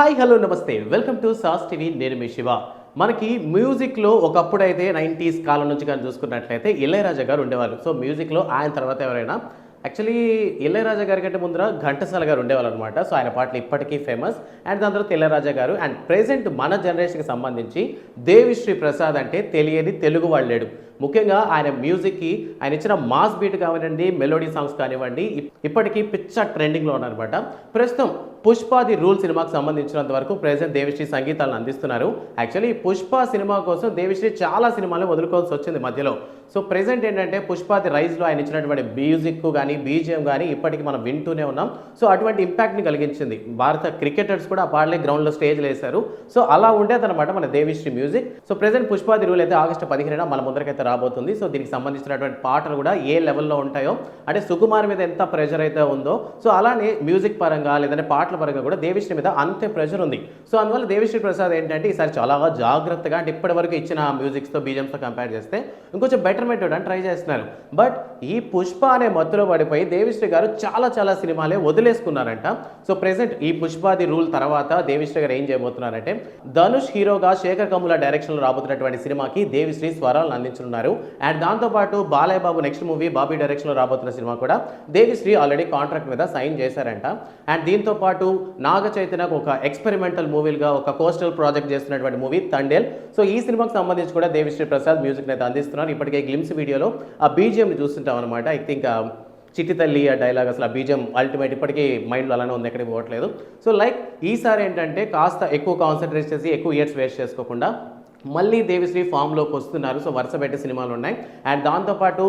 Hi hello నమస్తే welcome to sauce TV నేను మీ శివ. మనకి మ్యూజిక్లో ఒకప్పుడైతే 90s కాలం నుంచి కానీ చూసుకున్నట్లయితే ఇళయరాజా గారు ఉండేవాళ్ళు. సో మ్యూజిక్లో ఆయన తర్వాత ఎవరైనా యాక్చువల్లీ ఇళయరాజా గారి కంటే ముందర ఘంటసాల గారు ఉండేవాళ్ళు అనమాట. సో ఆయన పాటలు ఇప్పటికీ ఫేమస్. అండ్ దాని తర్వాత ఇళయరాజా గారు అండ్ ప్రెజెంట్ మన జనరేషన్కి సంబంధించి దేవిశ్రీ ప్రసాద్ అంటే తెలియని తెలుగు వాళ్ళు లేడు. ముఖ్యంగా ఆయన మ్యూజిక్కి ఆయన ఇచ్చిన మాస్ బీట్ కానివ్వండి, మెలోడీ సాంగ్స్ కానివ్వండి ఇప్పటికీ పిచ్చ ట్రెండింగ్లో ఉన్నారనమాట. ప్రస్తుతం పుష్పాది రూల్ సినిమాకి సంబంధించినంత వరకు ప్రెజెంట్ దేవిశ్రీ సంగీతాలను అందిస్తున్నారు. యాక్చువల్లీ పుష్ప సినిమా కోసం దేవిశ్రీ చాలా సినిమాలను వదులుకోవాల్సి వచ్చింది మధ్యలో. సో ప్రెజెంట్ ఏంటంటే పుష్పాది రైజ్లో ఆయన ఇచ్చినటువంటి మ్యూజిక్ కానీ బీజిఎం కానీ ఇప్పటికీ మనం వింటూనే ఉన్నాం. సో అటువంటి ఇంపాక్ట్ని కలిగించింది. భారత క్రికెటర్స్ కూడా ఆ పాటలే గ్రౌండ్లో స్టేజ్లో వేశారు. సో అలా ఉండేదన్నమాట మన Devi Sri music. So present Pushpa the rule అయితే ఆగస్టు 15న మన ముందరకైతే రాబోతుంది. సో దీనికి సంబంధించినటువంటి పాటలు కూడా ఏ లెవెల్లో ఉంటాయో, అంటే సుకుమార్ మీద ఎంత ప్రెషర్ అయితే ఉందో, సో అలానే మ్యూజిక్ పరంగా లేదంటే పాటల పరంగా కూడా దేవిశ్రీ మీద అంతే ప్రెషర్ ఉంది. సో అందువల్ల దేవిశ్రీ ప్రసాద్ ఏంటంటే ఈసారి చాలా జాగ్రత్తగా, అంటే ఇప్పటి వరకు ఇచ్చిన మ్యూజిక్స్తో బీజిఎంస్తో కంపేర్ చేస్తే ఇంకొంచెం బెటర్మెంట్ ఇవ్వడానికి ట్రై చేస్తున్నారు. బట్ ఈ పుష్ప అనే మత్తులో పడిపోయి దేవిశ్రీ గారు చాలా సినిమాలే వదిలేసుకున్నారంట. సో ప్రెసెంట్ ఈ పుష్పాది రూల్ తర్వాత దేవిశ్రీ గారు ఏం చేయబోతున్నారంటే ధనుష్ హీరోగా శేఖర్ కమ్ముల డైరెక్షన్లో రాబోతున్నటువంటి సినిమాకి దేవిశ్రీ స్వరాలను అందించనున్నారు. అండ్ దాంతోపాటు బాలయ్య బాబు నెక్స్ట్ మూవీ బాబీ డైరెక్షన్లో రాబోతున్న సినిమా కూడా దేవిశ్రీ ఆల్రెడీ కాంట్రాక్ట్ మీద సైన్ చేశారంట. అండ్ దీంతో పాటు నాగ చైతన్యకు ఒక ఎక్స్పెరిమెంటల్ మూవీగా ఒక కోస్టల్ ప్రాజెక్ట్ చేస్తున్నటువంటి మూవీ తండేల్. సో ఈ సినిమాకి సంబంధించి కూడా దేవిశ్రీ ప్రసాద్ మ్యూజిక్ అయితే అందిస్తున్నారు. ఇప్పటికే గ్లిమ్స్ వీడియోలో ఆ బీజిఎంని చూస్తుంటాం అనమాట. ఐ థింక్ చిట్టి తల్లి ఆ డైలాగ్ అసలు ఆ బీజిఎం అల్టిమేట్ ఇప్పటికీ మైండ్లో అలానే ఉంది, ఎక్కడికి పోవట్లేదు. సో లైక్ ఈసారి ఏంటంటే కాస్త ఎక్కువ కాన్సన్ట్రేట్ చేసి ఎక్కువ ఇయర్స్ వేస్ట్ చేసుకోకుండా మళ్ళీ దేవిశ్రీ ఫామ్లోకి వస్తున్నారు. సో వరుస పెట్టి సినిమాలు ఉన్నాయి. అండ్ దాంతోపాటు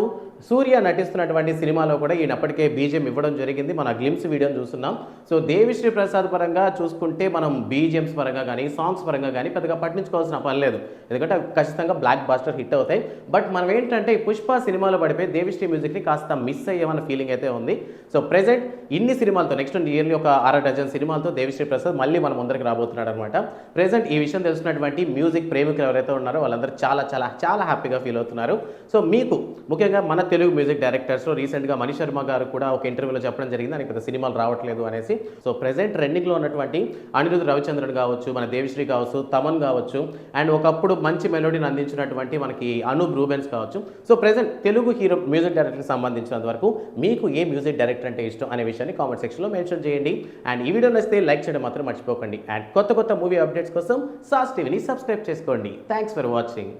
సూర్య నటిస్తున్నటువంటి సినిమాలో కూడా ఈయనప్పటికే బీజిఎం ఇవ్వడం జరిగింది. మన గ్లిమ్స్ వీడియోని చూస్తున్నాం. సో దేవిశ్రీ ప్రసాద్ పరంగా చూసుకుంటే మనం బీజిఎంస్ పరంగా కానీ సాంగ్స్ పరంగా కానీ పెద్దగా పట్టించుకోవాల్సిన పని లేదు, ఎందుకంటే ఖచ్చితంగా బ్లాక్ బాస్టర్ హిట్ అవుతాయి. బట్ మనం ఏంటంటే ఈ పుష్ప సినిమాలో పడిపోయి దేవిశ్రీ మ్యూజిక్ని కాస్త మిస్ అయ్యామన్న ఫీలింగ్ అయితే ఉంది. సో ప్రెజెంట్ ఇన్ని సినిమాలతో నెక్స్ట్ ఇయర్లీ ఒక 6 డజన్ సినిమాలతో దేవిశ్రీ ప్రసాద్ మళ్ళీ మన ముందరికి రాబోతున్నాడు అనమాట. ప్రెజెంట్ ఈ విషయం తెలుసుకున్నటువంటి మ్యూజిక్ ప్రేమికులు ఎవరైతే ఉన్నారో వాళ్ళందరూ చాలా హ్యాపీగా ఫీల్ అవుతున్నారు. సో మీకు ముఖ్యంగా మన తెలుగు మ్యూజిక్ డైరెక్టర్స్లో రీసెంట్గా మణి శర్మ గారు కూడా ఒక ఇంటర్వ్యూలో చెప్పడం జరిగింది, ఆయనకి పెద్ద సినిమాలు రావట్లేదు అనేసి. సో ప్రెజెంట్ ట్రెండింగ్లో ఉన్నటువంటి అనిరుద్ధ్ రవిచంద్రన్ కావచ్చు, మన దేవిశ్రీ కావచ్చు, తమన్ కావచ్చు, అండ్ ఒకప్పుడు మంచి మెలోడీని అందించినటువంటి మనకి అనూప్ రూబెన్స్ కావచ్చు. So present Telugu hero music డైరెక్టర్కి సంబంధించినంత వరకు మీకు ఏ మ్యూజిక్ డైరెక్టర్ అంటే ఇష్టం అనే విషయాన్ని కామెంట్ సెక్షన్లో మెన్షన్ చేయండి. అండ్ ఈ వీడియో నచ్చితే లైక్ చేయడం మాత్రం మర్చిపోకండి. అండ్ కొత్త మూవీ అప్డేట్స్ కోసం సాస్ టీవీని సబ్స్క్రైబ్ చేసుకోండి. Thanks for watching.